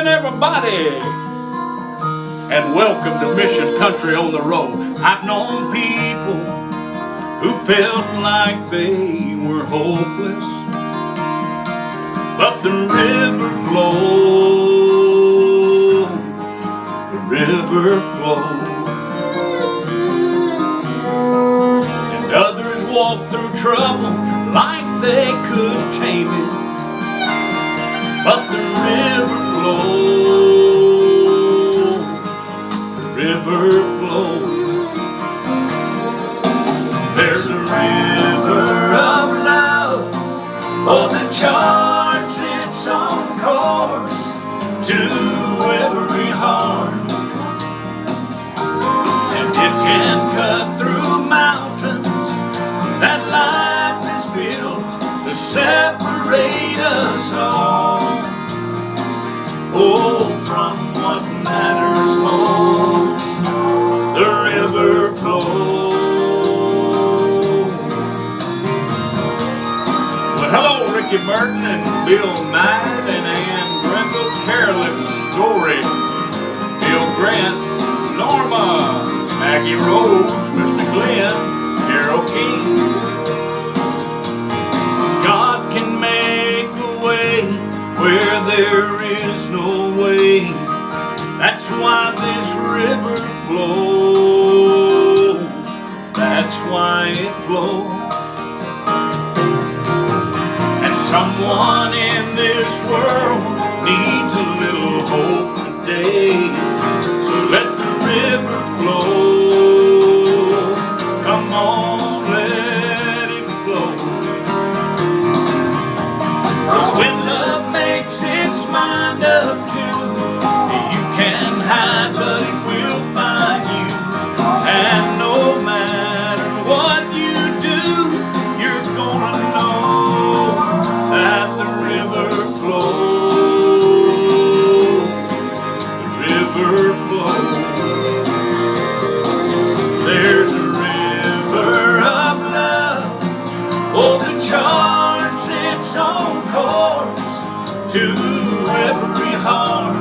evening, everybody, and welcome to Mission Country on the Road. I've known people who felt like they were hopeless, but the river flows, the river flows. And others walk through trouble like they could tame it, but the river flows, the river flows. There's a river of love, oh, that charts its own course to every heart. And it can cut through mountains that life is built to separate us all. Oh, from what matters most, the river flows. Well, hello, Ricky Burton and Bill Knight and Ann Grendel, Carolyn Story, Bill Grant, Norma, Maggie Rose, Mr. Glenn, Carol King. God can make a way where there is no way. That's why this river flows. That's why it flows. And someone in this world needs a little hope today. So let the river flow. Come on, let it flow. 'Cause when love makes its mind up to, you can hide, but it will find you. And no matter what you do, you're gonna know that the river flows. The river flows. There's a river of love, oh, that charts its own course to every heart.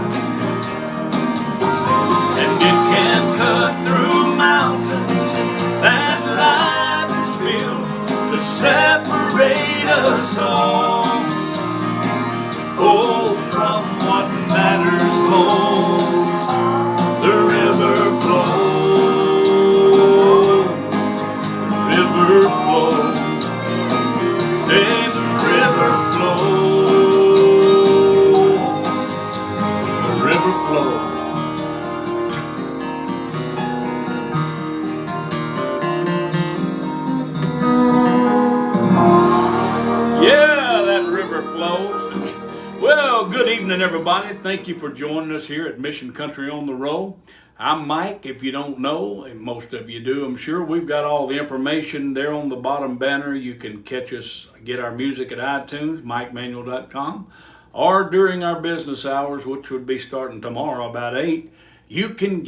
And it can cut through mountains that life is built to separate us all. Oh, from what matters most, the river flows, the river flows, hey, the river flows, the river flows. Yeah, that river flows. Well, good evening, everybody. Thank you for joining us here at Mission Country on the Road. I'm Mike. If you don't know, and most of you do, I'm sure, we've got all the information there on the bottom banner. You can catch us, get our music at iTunes, mikemanuel.com, or during our business hours, which would be starting tomorrow about 8, you can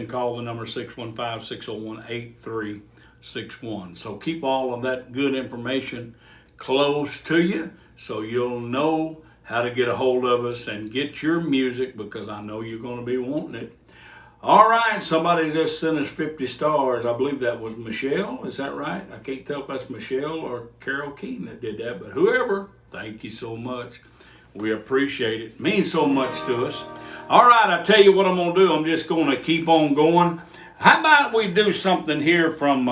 call the number 615-601-8361. So keep all of that good information close to you so you'll know how to get a hold of us and get your music, because I know you're going to be wanting it. All right, somebody just sent us 50 stars. I believe that was Michelle. Is that right? I can't tell if that's Michelle or Carol Keaton that did that, but whoever, thank you so much. We appreciate it. It means so much to us. All right, I tell you what I'm going to do. I'm just going to keep on going. How about we do something here from,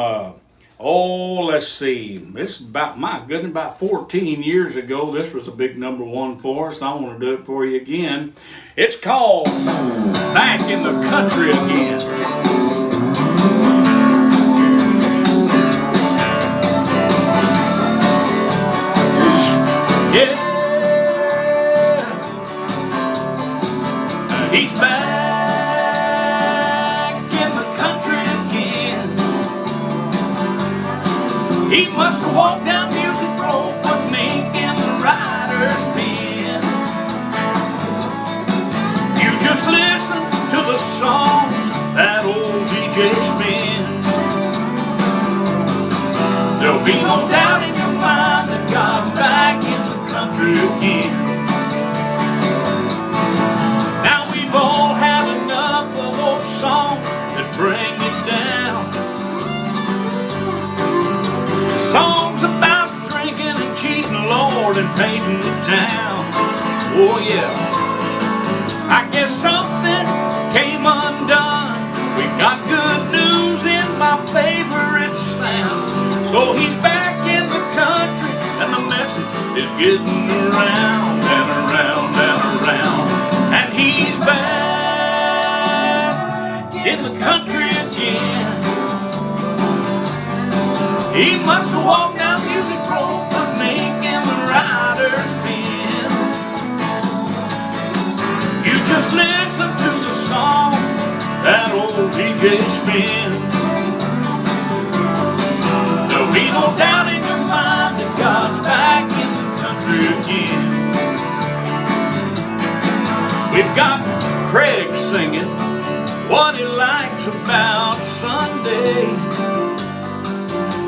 let's see. This is about 14 years ago. This was a big #1 for us. I want to do it for you again. It's called Back in the Country Again. Yeah. He's back in the country again. He must have walked down Music Road, putting ink in the writer's pen. You just listen to the songs that old DJ spins. There'll be no doubt in your mind that God's back in the country again. and painting the town. Oh yeah, I guess something came undone. We got good news in my favorite sound. So he's back in the country, and the message is getting around and around and around. And he's back in the country again. He must have walked down Music Road for making the riders bend. You just listen to the song that old DJ spins. There'll be no doubt in your mind that God's back in the country again. We've got Craig singing what he likes about Sunday,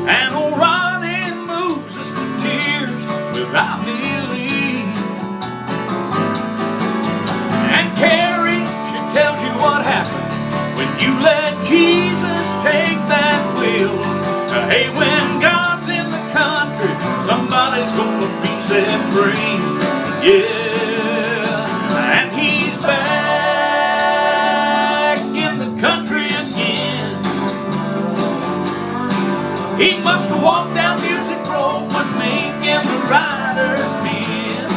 and old Ronnie moves us to tears with I Believe. And Carrie, she tells you what happens when you let Jesus take that wheel. Hey, when God's in the country, somebody's gonna be set free. Yeah, and he's back in the country again. He must have walked down Music Road when making the riders bend.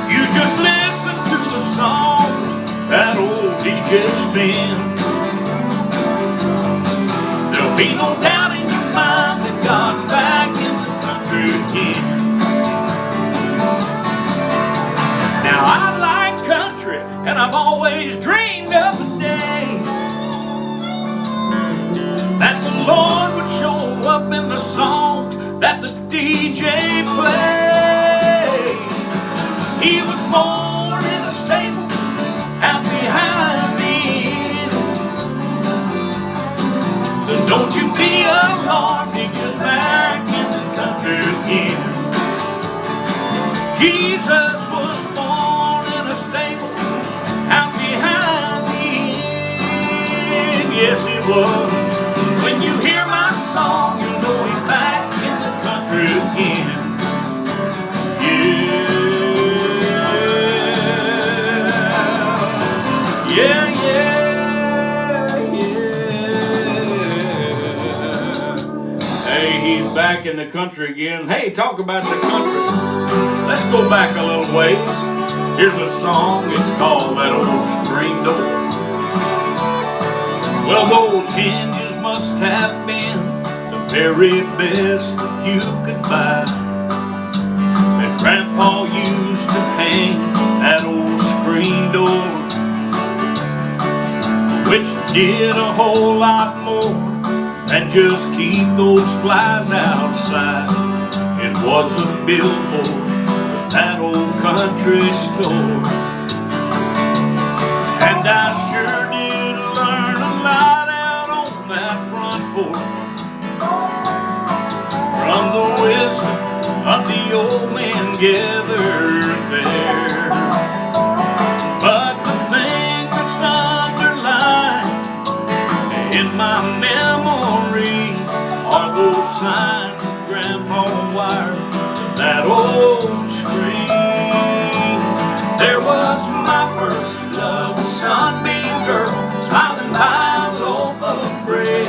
You just listen to the songs that old DJ spins. There'll be no doubt in your mind that God's back in the country again. Now I like country, and I've always dreamed of a day that the Lord would show up in the songs that the DJ played. He was born in a stable out behind the inn. So don't you be alarmed, he gets back in the country again. Jesus was born in a stable out behind the inn. Yes, he was. When you hear my song, you'll know he's back in the country again. Yeah, yeah, yeah. Hey, he's back in the country again. Hey, talk about the country. Let's go back a little ways. Here's a song, it's called That Old Screen Door. Well, those hinges must have been the very best that you could buy. That Grandpa used to hang that old screen door, which did a whole lot more than just keep those flies outside. It was a billboard for that old country store. And I sure did learn a lot out on that front porch from the wisdom of the old man gathered there. But the thing that's underlined in my memory are those signs Grandpa wired to that old screen. There was my first love, the sunbeam girl, smiling by a loaf of bread,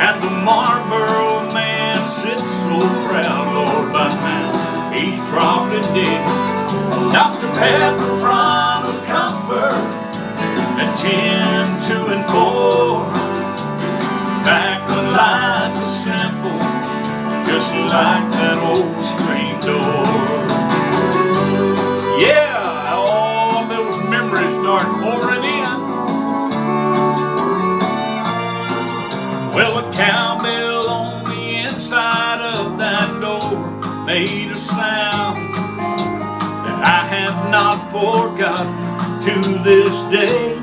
and the Marlboro man sits so proud, Lord, by now he's probably dead. Dr. Pepper promised comfort at 10, 2, and 4, back when life was simple, just like that old screen door. Yeah, all those memories start pouring in. Well, a cowbell on the inside of that door made a sound that I have not forgotten to this day.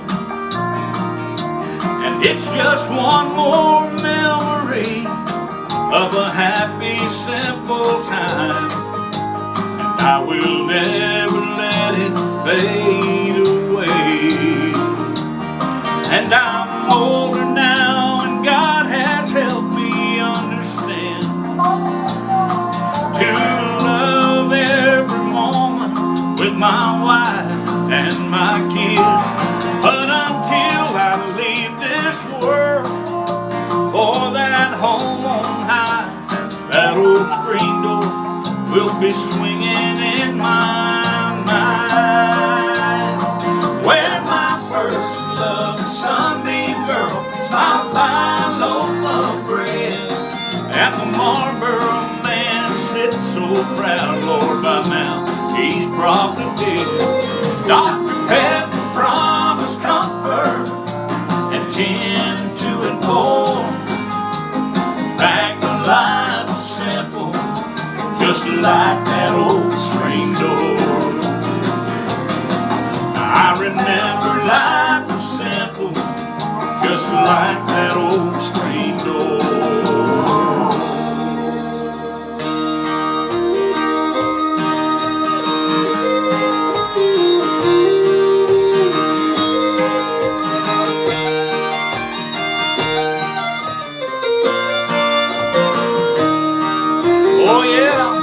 And it's just one more memory of a happy, simple time, and I will never let it fade away. And I'm older now, and God has helped me understand to my wife and my kids. But until I leave this world for that home on high, that old screen door will be swinging in my mind. Where my first love, sunbeam girl, smiled by a loaf of bread, and the Marlboro man sits so proud, Lord, by now he's probably dead. Dr. Pepper promised comfort and 10 to inform. Back when life was simple, just like that old screen door. I remember life was simple, just like that old screen door. Oh yeah.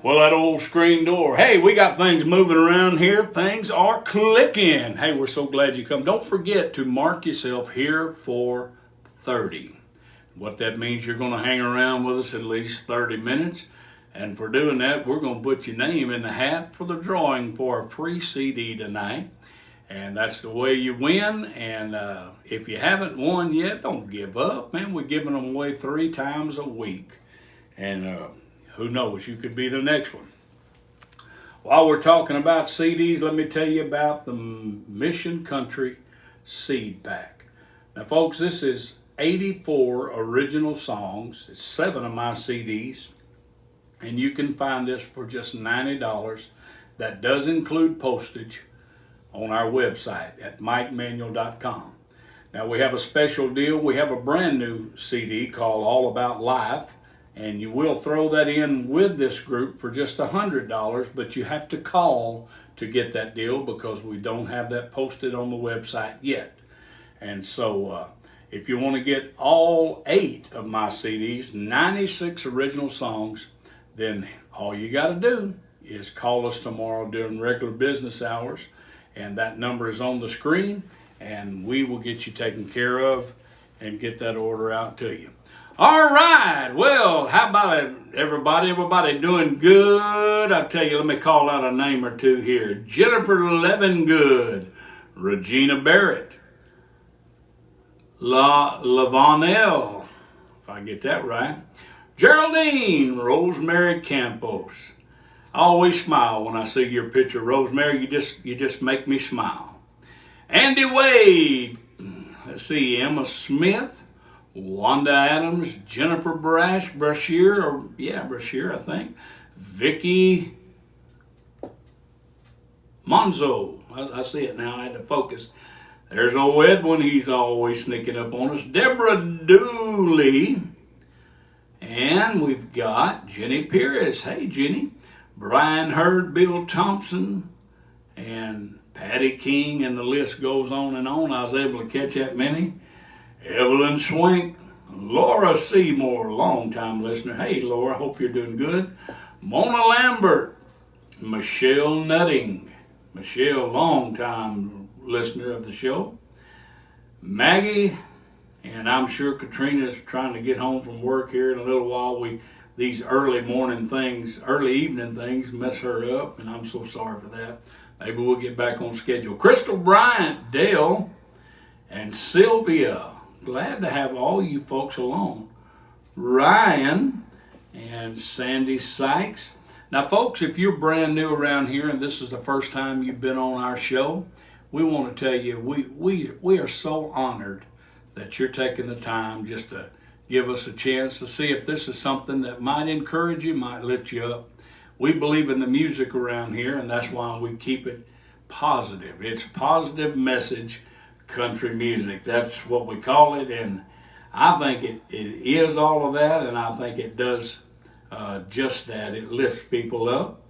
Well, that old screen door. Hey, we got things moving around here. Things are clicking. Hey, we're so glad you come. Don't forget to mark yourself here for 30. What that means, you're going to hang around with us at least 30 minutes. And for doing that, we're going to put your name in the hat for the drawing for a free CD tonight. And that's the way you win. And if you haven't won yet, don't give up. Man, we're giving them away 3 times a week. And who knows, you could be the next one. While we're talking about CDs, let me tell you about the Mission Country Seed Pack. Now, folks, this is 84 original songs. It's 7 of my CDs. And you can find this for just $90. That does include postage on our website at mikemanuel.com. Now, we have a special deal. We have a brand new CD called All About Life. And you will throw that in with this group for just $100, but you have to call to get that deal because we don't have that posted on the website yet. And so if you want to get all 8 of my CDs, 96 original songs, then all you got to do is call us tomorrow during regular business hours, and that number is on the screen, and we will get you taken care of and get that order out to you. All right, well, how about it, everybody? Everybody doing good? I'll tell you, let me call out a name or two here. Jennifer Levengood, Regina Barrett, Lavanelle, if I get that right, Geraldine, Rosemary Campos. I always smile when I see your picture, Rosemary. You just make me smile. Andy Wade, let's see, Emma Smith, Wanda Adams, Jennifer Brashear, I think. Vicky Monzo. I see it now. I had to focus. There's old Edwin. He's always sneaking up on us. Deborah Dooley. And we've got Jenny Pierce. Hey, Jenny. Brian Hurd, Bill Thompson, and Patty King, and the list goes on and on. I was able to catch that many. Evelyn Swink, Laura Seymour, longtime listener. Hey, Laura, hope you're doing good. Mona Lambert, Michelle Nutting. Michelle, longtime listener of the show. Maggie, and I'm sure Katrina's trying to get home from work here in a little while. These early evening things mess her up, and I'm so sorry for that. Maybe we'll get back on schedule. Crystal Bryant, Dale, and Sylvia. Glad to have all you folks along. Ryan and Sandy Sykes. Now, folks, if you're brand new around here and this is the first time you've been on our show, we want to tell you we are so honored that you're taking the time just to give us a chance to see if this is something that might encourage you, might lift you up. We believe in the music around here, and that's why we keep it positive. It's positive message country music. That's what we call it, and I think it is all of that, and I think it does just that. It lifts people up,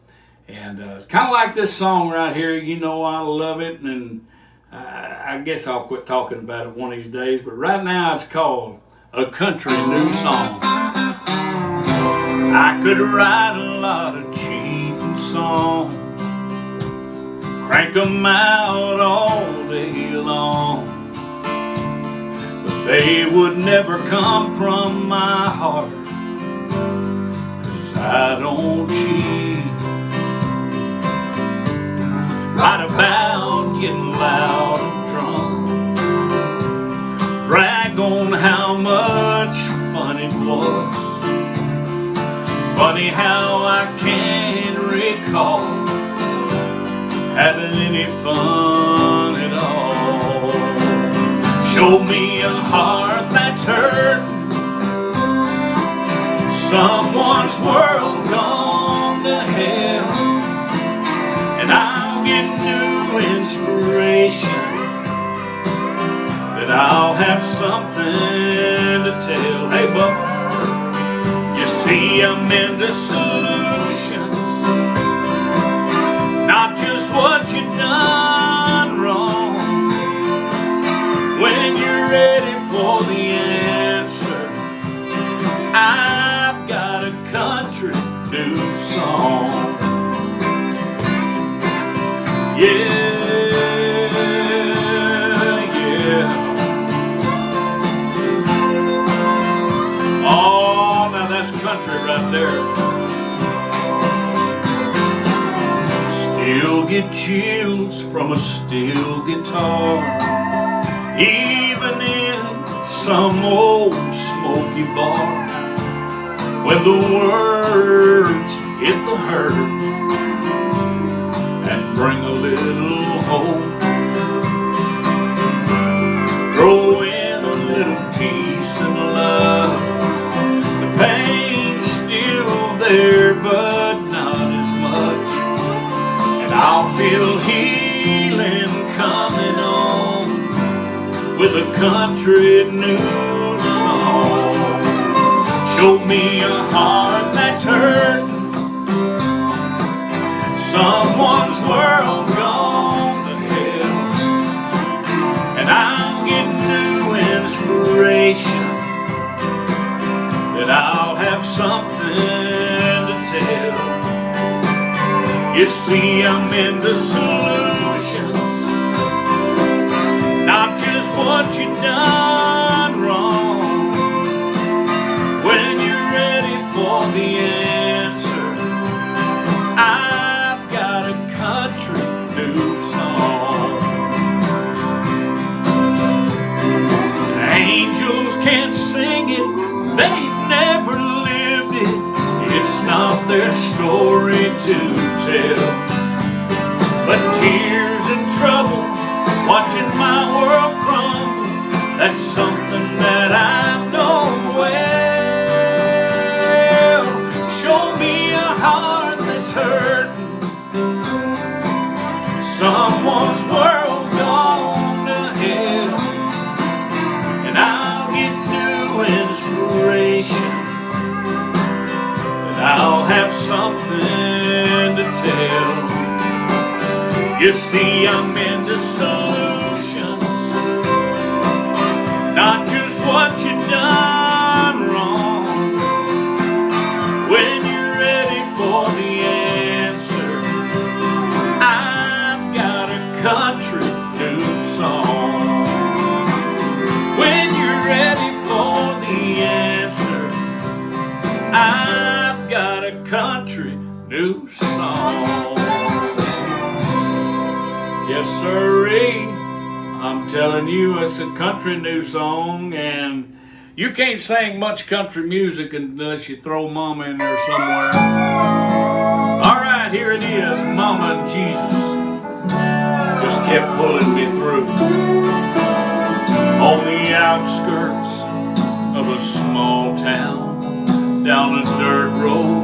and kind of like this song right here. You know I love it, and I guess I'll quit talking about it one of these days, but right now it's called A Country New Song. I could write a lot of cheating songs, crank 'em out all day long, but they would never come from my heart, 'cause I don't cheat. Write about getting loud and drunk, brag on how much fun it was. Funny how I can't recall having any fun at all. Show me a heart that's hurting, someone's world gone to hell, and I'll get new inspiration, that I'll have something to tell. Hey, Bubba, you see I'm into solutions, not just what you done wrong. When you're ready for the answer, I've got a country new song. Yeah, yeah. Oh, now that's country right there. Still get chills from a steel guitar, even in some old smoky bar, when the words hit the hurt and bring a little hope. Throw in a little peace and love. The pain's still there, but not as much, and I'll feel healing coming on with a country new song. Show me a heart that's hurting, someone's world gone to hell, and I'll get new inspiration, that I'll have something to tell. You see, I'm into solutions, not just what you done wrong. When you're ready for the answer, I've got a country new song. Angels can't sing it, they've never lived it, it's not their story to tell. But tears and trouble, watching my world crumble, that's something that I know well. Show me a heart that's hurting, someone's world gone to hell, and I'll get new inspiration, and I'll have something to tell. You see, I'm into solutions, not just what you done wrong. When you're ready for the answer, I've got a country new song. When you're ready for the answer, I've got a country new song. Yes, sirree. I'm telling you, it's a country new song, and you can't sing much country music unless you throw Mama in there somewhere. All right, here it is, Mama and Jesus just kept pulling me through. On the outskirts of a small town, down a dirt road,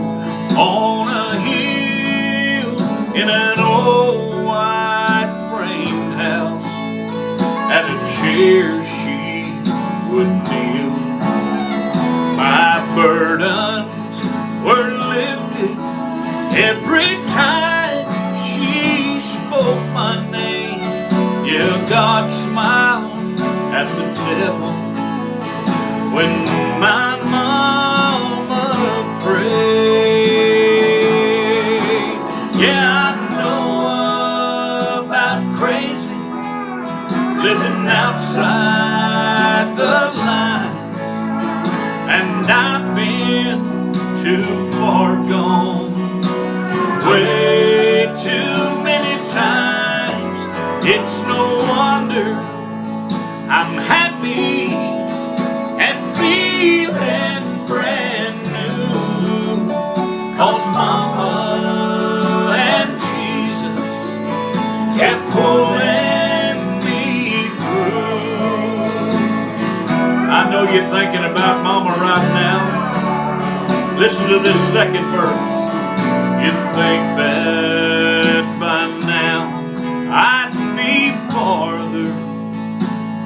on a hill, in an old white framed house, at a chair she would kneel. My burdens were lifted every time she spoke my name. Yeah, God 7 when my mama prayed. Yeah, I know about crazy living outside the lines, and I've been too far gone. Way too many times. It's no wonder I'm happy and feeling brand new, 'cause Mama and Jesus kept pulling me through. I know you're thinking about Mama right now. Listen to this second verse. You'd think that by now I'd be farther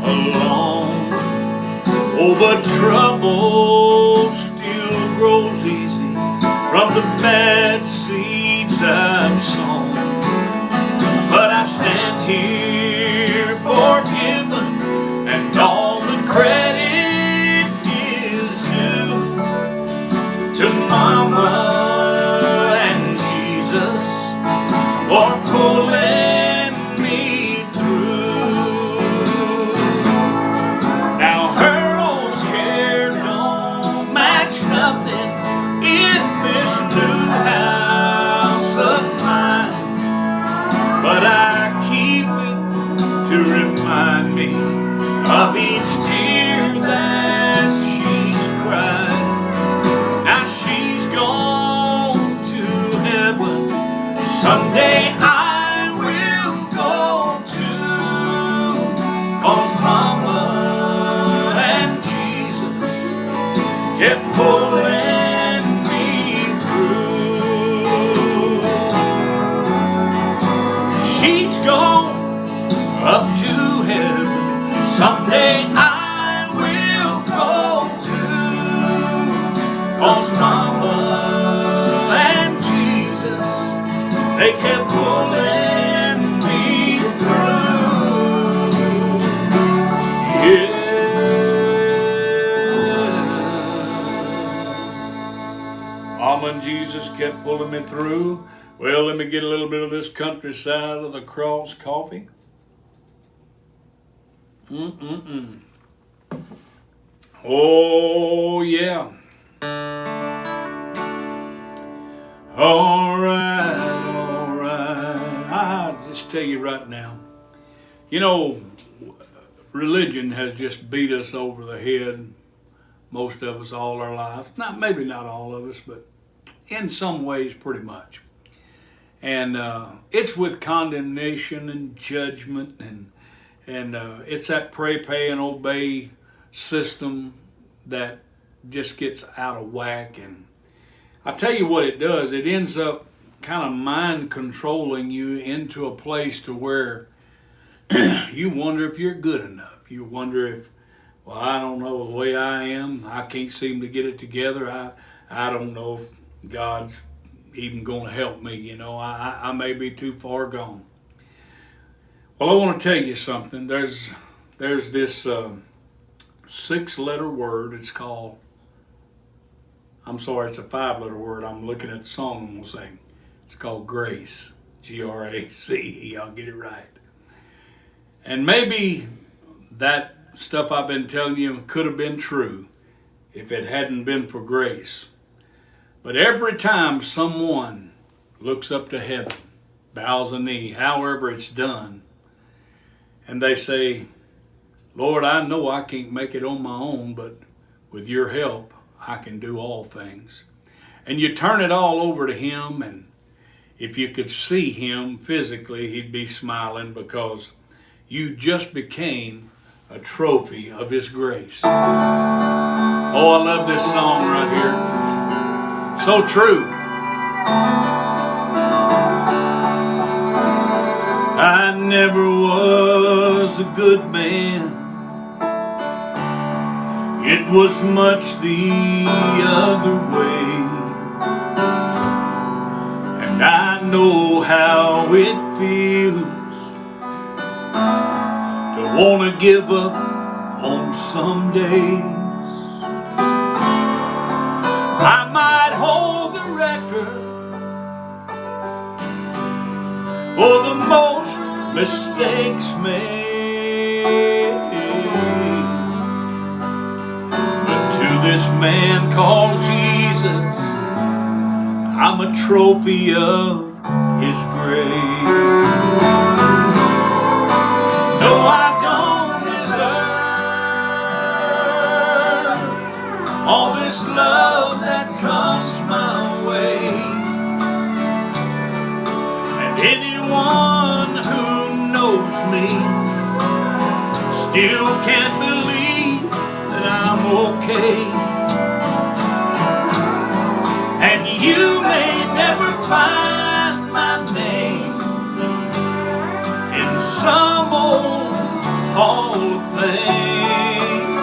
along. Oh, but trouble still grows easy from the bad seeds I've sown. But I stand here forgiven, and all the credit is due to Mama for pulling me through. Now her old chair don't match nothing in this new house of mine, but I keep it to remind me of each tear that she's cried. Now she's gone to heaven. Someday I will go too, 'cause Mama and Jesus kept pulling me through. She's gone up to heaven. Someday I will go too, 'cause Mama and Jesus, they kept pulling me through. Yeah. Mama and Jesus kept pulling me through. Well, let me get a little bit of this countryside of the cross coffee. Oh, yeah. All right. I'll just tell you right now, you know, religion has just beat us over the head, most of us, all our lives. Maybe not all of us, but in some ways pretty much. And it's with condemnation and judgment, and it's that pray, pay, and obey system that just gets out of whack. And I tell you what it does, it ends up kind of mind controlling you into a place to where you wonder if you're good enough. You wonder if, well, I don't know the way I am. I can't seem to get it together. I don't know if God's even going to help me. You know, I may be too far gone. Well, I want to tell you something. There's this 6-letter word. It's called, I'm sorry, it's a 5-letter word. I'm looking at the song I'm going to sing. It's called grace. Grace. I'll get it right. And maybe that stuff I've been telling you could have been true if it hadn't been for grace. But every time someone looks up to heaven, bows a knee, however it's done, and they say, Lord, I know I can't make it on my own, but with your help, I can do all things. And you turn it all over to him, and if you could see him physically, he'd be smiling, because you just became a trophy of his grace. Oh, I love this song right here. So true. I never was a good man. It was much the other way. And I know how it feels to want to give up On some days I might hold the record for the most mistakes made. But to this man called Jesus, I'm a trophy of His grace. No, I don't deserve all this love that comes my way. And anyone who knows me still can't believe that I'm okay. And you may never find my name in some old Hall of Fame,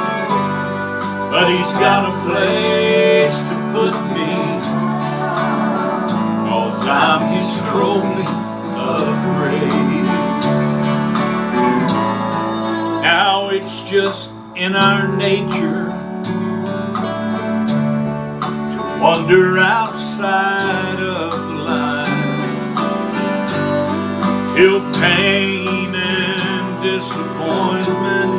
but He's got a place to put me, 'cause I'm His trophy of grace. Now it's just in our nature wander outside of the line, till pain and disappointment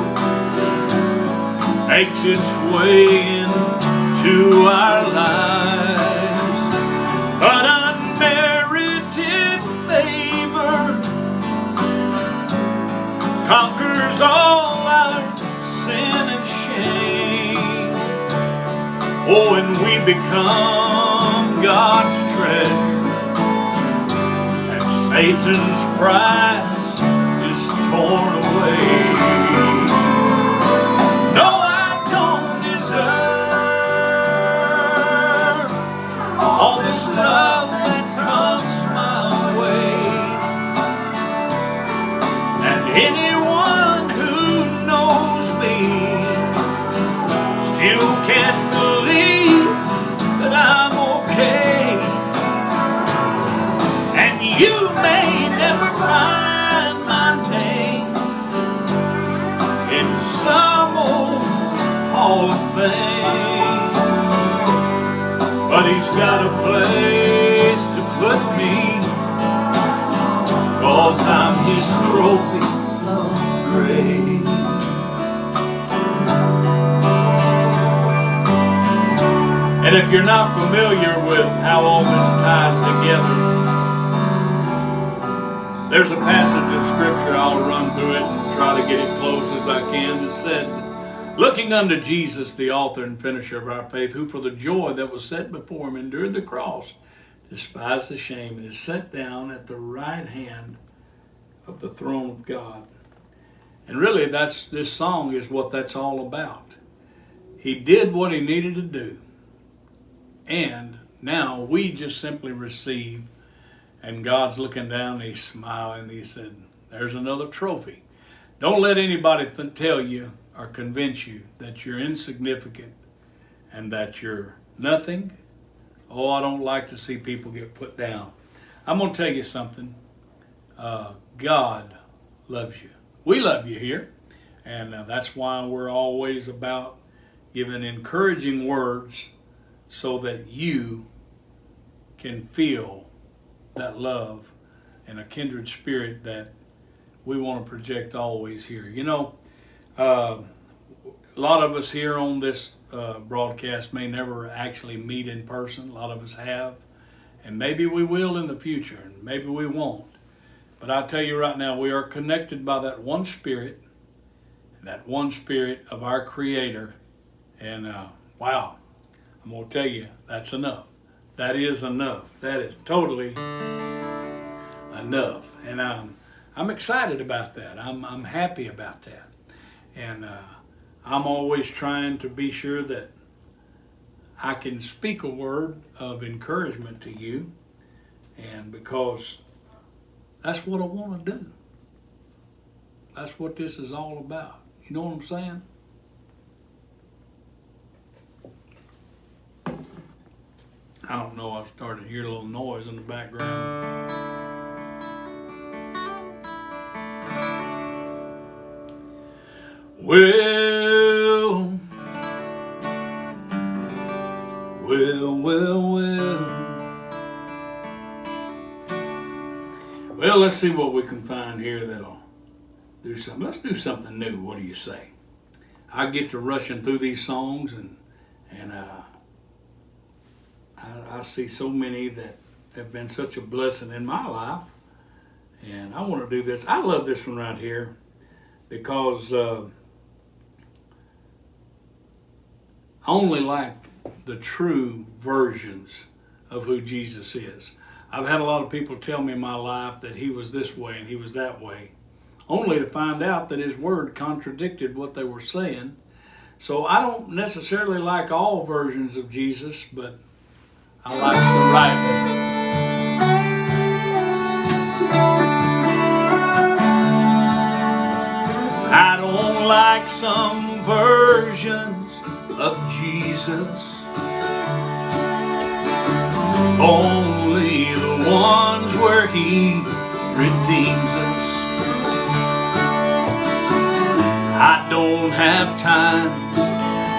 makes its way into our lives. But unmerited favor conquers all our sin and shame. Oh, and we become God's treasure, and Satan's prize is torn away. No, I don't deserve all this love that comes my way. And anyone who knows me still can't believe that I'm okay. And you may never find my name in some old Hall of Fame, but He's got a place to put me, 'cause I'm His trophy of grace. And if you're not familiar with how all this ties together, there's a passage of scripture, I'll run through it and try to get it close as I can. It said, looking unto Jesus, the author and finisher of our faith, who for the joy that was set before Him endured the cross, despised the shame, and is set down at the right hand of the throne of God. And really, this song is what that's all about. He did what He needed to do. And now we just simply receive, and God's looking down, He's smiling, He said, there's another trophy. Don't let anybody tell you or convince you that you're insignificant and that you're nothing. Oh, I don't like to see people get put down. I'm going to tell you something. God loves you. We love you here. And that's why we're always about giving encouraging words, so that you can feel that love and a kindred spirit that we want to project always here. You know, a lot of us here on this broadcast may never actually meet in person. A lot of us have, and maybe we will in the future, and maybe we won't. But I'll tell you right now, we are connected by that one spirit of our Creator. And wow. I'm going to tell you, that's enough. That is enough. That is totally enough. And I'm excited about that. I'm happy about that. And I'm always trying to be sure that I can speak a word of encouragement to you. And because that's what I want to do. That's what this is all about. You know what I'm saying? I don't know, I've started to hear a little noise in the background. Well, Well, let's see what we can find here that'll do something. Let's do something new. What do you say? I get to rushing through these songs, and I see so many that have been such a blessing in my life, and I want to do this. I love this one right here because I only like the true versions of who Jesus is. I've had a lot of people tell me in my life that he was this way and he was that way, only to find out that his word contradicted what they were saying. So I don't necessarily like all versions of Jesus, but I like the right one. I don't like some versions of Jesus, only the ones where he redeems us. I don't have time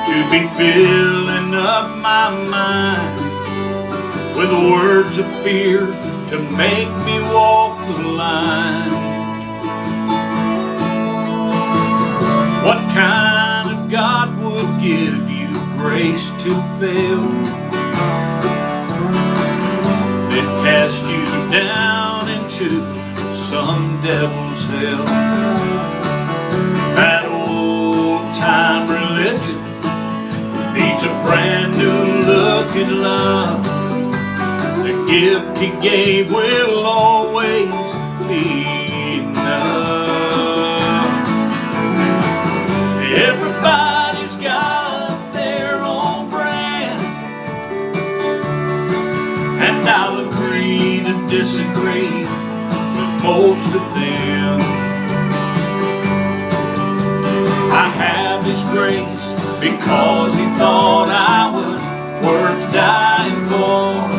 to be filling up my mind with words of fear to make me walk the line. What kind of God would give you grace to fail, then cast you down into some devil's hell? That old-time religion needs a brand new look at love. The gift he gave will always be enough. Everybody's got their own brand, and I'll agree to disagree with most of them. I have his grace because he thought I was worth dying for.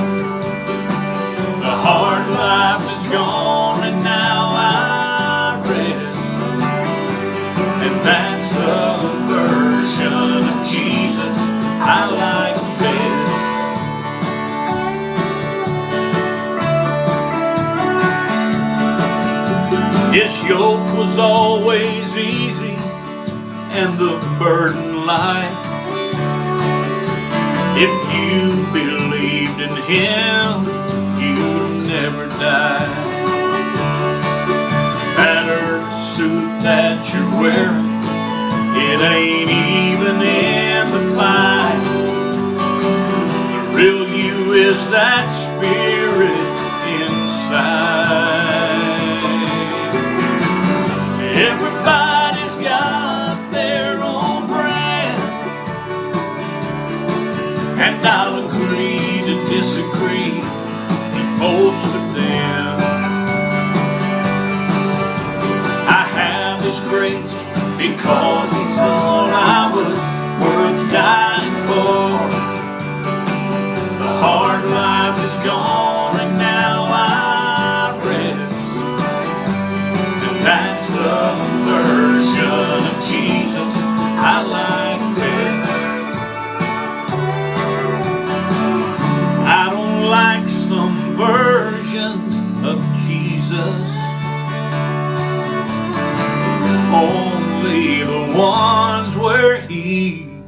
The hard life is gone and now I rest, and that's the version of Jesus I like best. His yoke was always easy and the burden light. If you believed in him, you'd never die. That earth suit that you're wearing, it ain't even in the fight. The real you is that spirit inside. Everybody's got their own brand, and I'll agree to disagree with most of them. I have his grace because he thought I was worth dying for. The hard life is gone and now I rest, and that's the version of Jesus I like best. I don't like some versions of Jesus, only the ones where he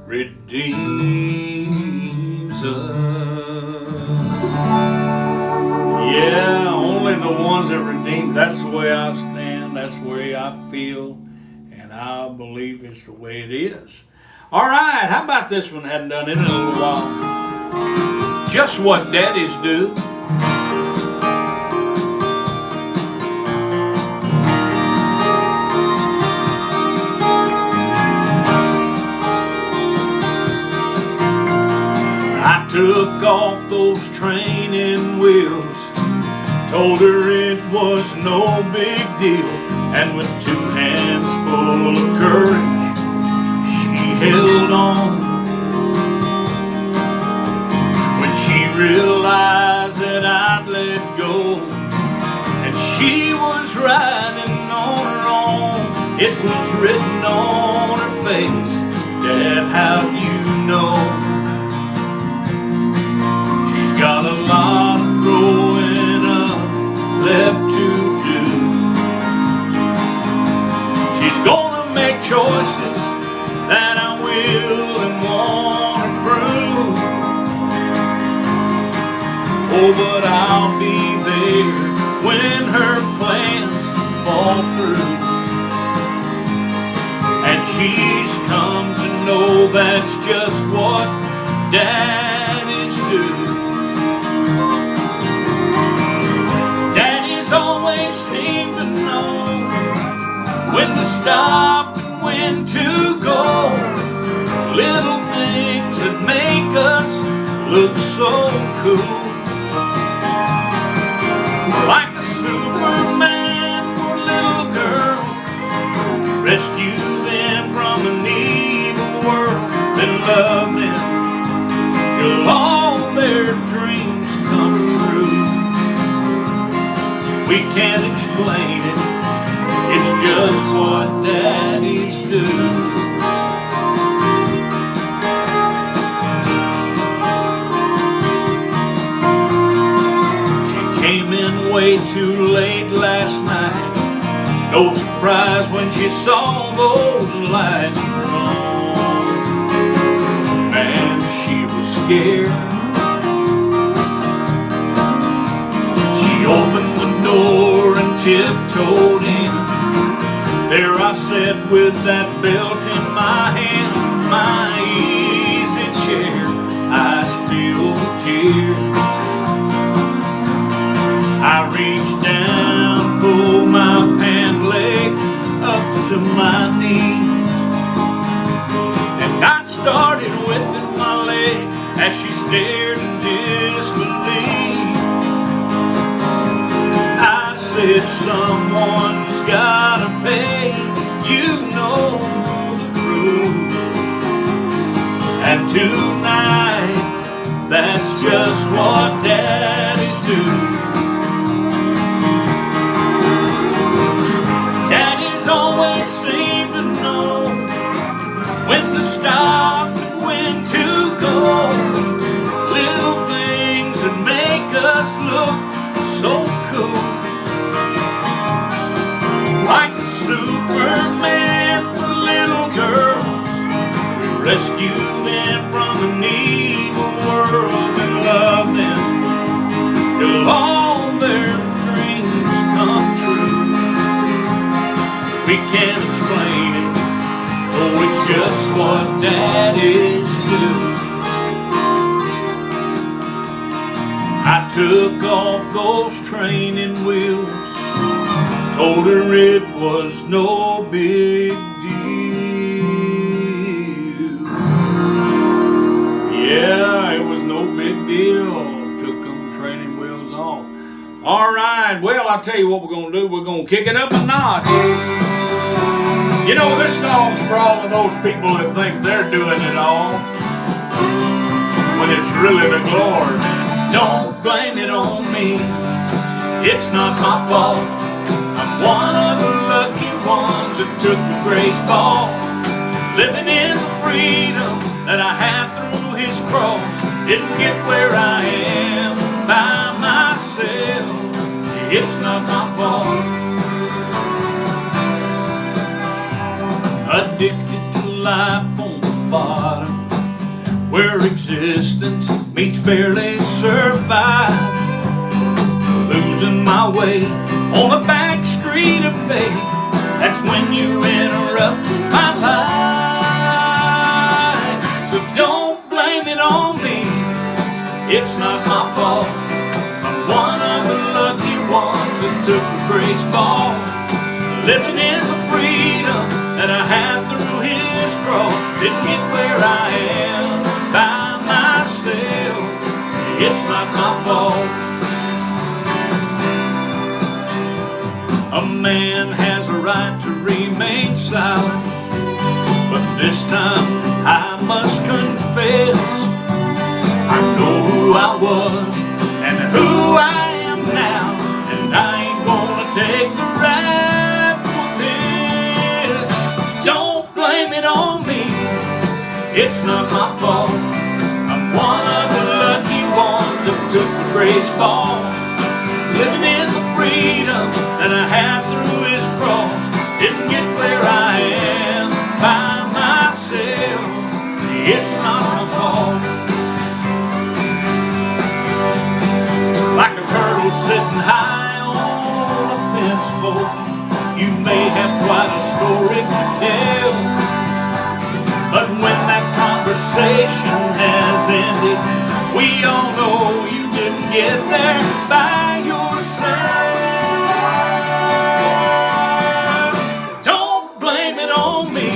redeems us. Yeah, only the ones that redeem. That's the way I stand, that's the way I feel, and I believe it's the way it is. All right, how about this one? Hadn't done it in a little while. Just What Daddies Do. I took off those training wheels, told her it was no big deal, and with 2 hands full of courage, she held on. When she realized that I'd let go, and she was riding on her own, it was written on her face, Dad, how do you know? Got a lot of growing up left to Gonna make choices that I will and won't approve. Oh, but I'll be there when her plans fall through. And she's come to know that's just what daddies do. Daddies always seem to know when to stop and when to go. Little things that make us look so cool. Like a Superman for little girls, rescue them from an evil world, then love them till all their dreams come true. We can't explain it, it's just what daddies do. Way too late last night. No surprise when she saw those lights turn on. Man, she was scared. She opened the door and tiptoed in. There I sat with that belt in my hand, my easy chair, eyes filled with tears. I reached down, pulled my pant leg up to my knee, and I started whipping my leg as she stared in disbelief. I said, someone's gotta pay, you know the rules. And tonight, that's just what daddies do. Always seem to know when to stop and when to go. Little things that make us look so cool. Like the Superman for little girls, we rescue them from an evil world and love them till all their dreams come true. We can't explain it, oh, it's just what daddies do. I took off those training wheels, told her it was no big deal. Yeah, it was no big deal. Took them training wheels off. All right, well, I'll tell you what we're going to do. We're going to kick it up a notch. You know, this song's for all of those people that think they're doing it all, when it's really the Lord. Don't blame it on me, it's not my fault. I'm one of the lucky ones that took the grace ball, living in the freedom that I had through His cross. Didn't get where I am by myself, it's not my fault. Addicted to life on the bottom, where existence meets barely survive. Losing my way on the back street of faith, that's when you interrupt my life. So don't blame it on me, it's not my fault. I'm one of the lucky ones that took the grace ball, living in the freedom that I had through His cross. Didn't get where I am by myself, it's not my fault. A man has a right to remain silent, but this time I must confess, I know who I was and who I am now, and I ain't gonna take the rap with this. Don't blame it on me, it's not my fault. I'm one of the lucky ones that took the grace ball, living in the freedom that I had through His cross. Didn't get where I close. You may have quite a story to tell, but when that conversation has ended, we all know you didn't get there by yourself. Don't blame it on me,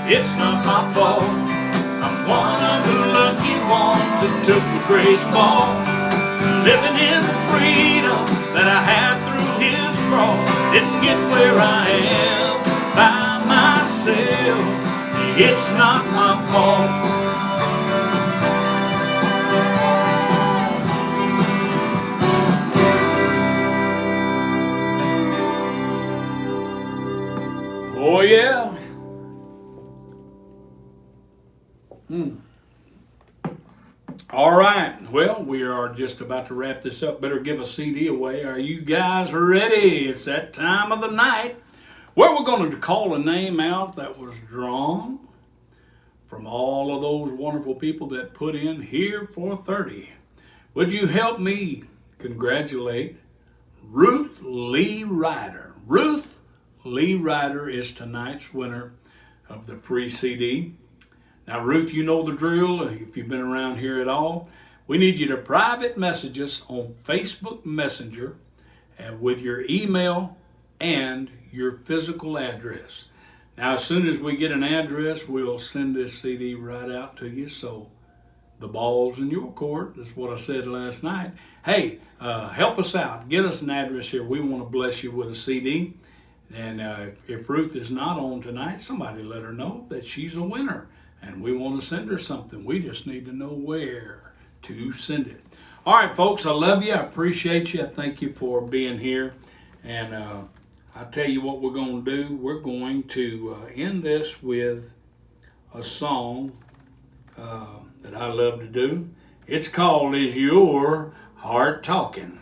it's not my fault. I'm one of the lucky ones that took the grace ball, living in the freedom that I had through His cross. Didn't get where I am by myself. It's not my fault. Oh yeah. All right. Well, we are just about to wrap this up. Better give a CD away. Are you guys ready? It's that time of the night where we're going to call a name out that was drawn from all of those wonderful people that put in here for 30. Would you help me congratulate Ruth Lee Ryder? Ruth Lee Ryder is tonight's winner of the free CD. Now, Ruth, you know the drill. If you've been around here at all, we need you to private message us on Facebook Messenger with your email and your physical address. Now, as soon as we get an address, we'll send this CD right out to you. So the ball's in your court. That's what I said last night. Hey, help us out. Get us an address here. We want to bless you with a CD. And if Ruth is not on tonight, somebody let her know that she's a winner. And we want to send her something. We just need to know where to send it. All right, folks, I love you. I appreciate you. I thank you for being here. And I'll tell you what we're going to do. We're going to end this with a song that I love to do. It's called Is Your Heart Talking?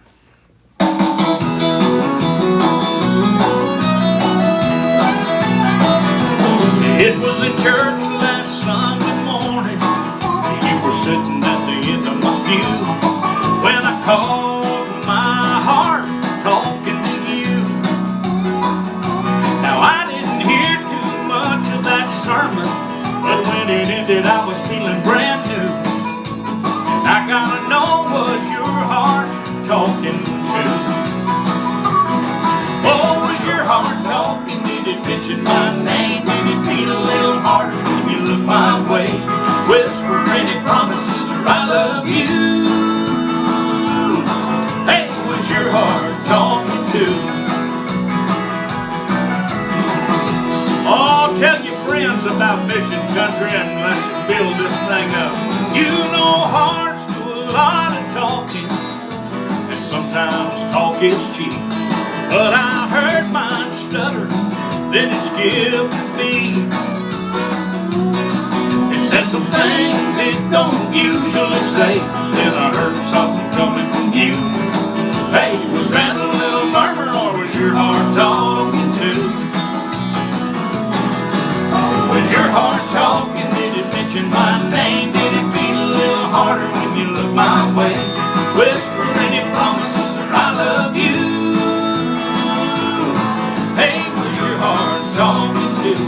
It was in church last Sunday morning. You were sitting at the end of my pew when I called my heart talking to you. Now I didn't hear too much of that sermon, but when it ended I was feeling brand new. And I gotta know, was your heart talking too? Oh, was your heart talking? Did it mention my name? Did it beat a little harder when you look my way? Whisper any promises or I love you? Hey, was your heart talking too? Oh, tell your friends about Mission Country and let's build this thing up. You know hearts do a lot of talking, and sometimes talk is cheap. But I heard mine stutter, then it skipped a beat. It said some things it don't usually say, then I heard something coming from you. Hey, was that a little murmur or was your heart talking too? Was your heart talking? Did it mention my name? Did it beat a little harder when you look my way? Whisper any promises or I love you? Hey, was your heart talking too?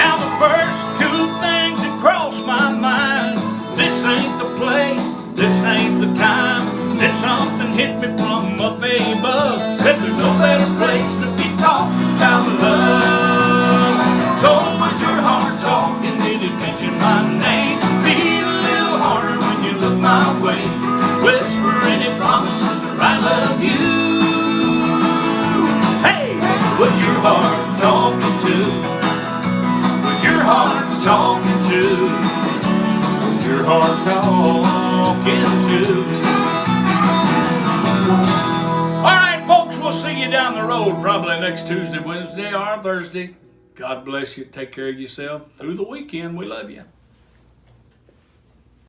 Now the first two things that crossed my mind, this ain't the place, this ain't the time. Then something hit me from up above, said there's no better place to be talking about love. So was your heart talking? Did it mention my name? Beat a little harder when you look my way. Whisper any promises or I love you? Was your heart talking too? Was your heart talking too? Was your heart talking too? All right, folks, we'll see you down the road probably next Tuesday, Wednesday, or Thursday. God bless you. Take care of yourself through the weekend. We love you.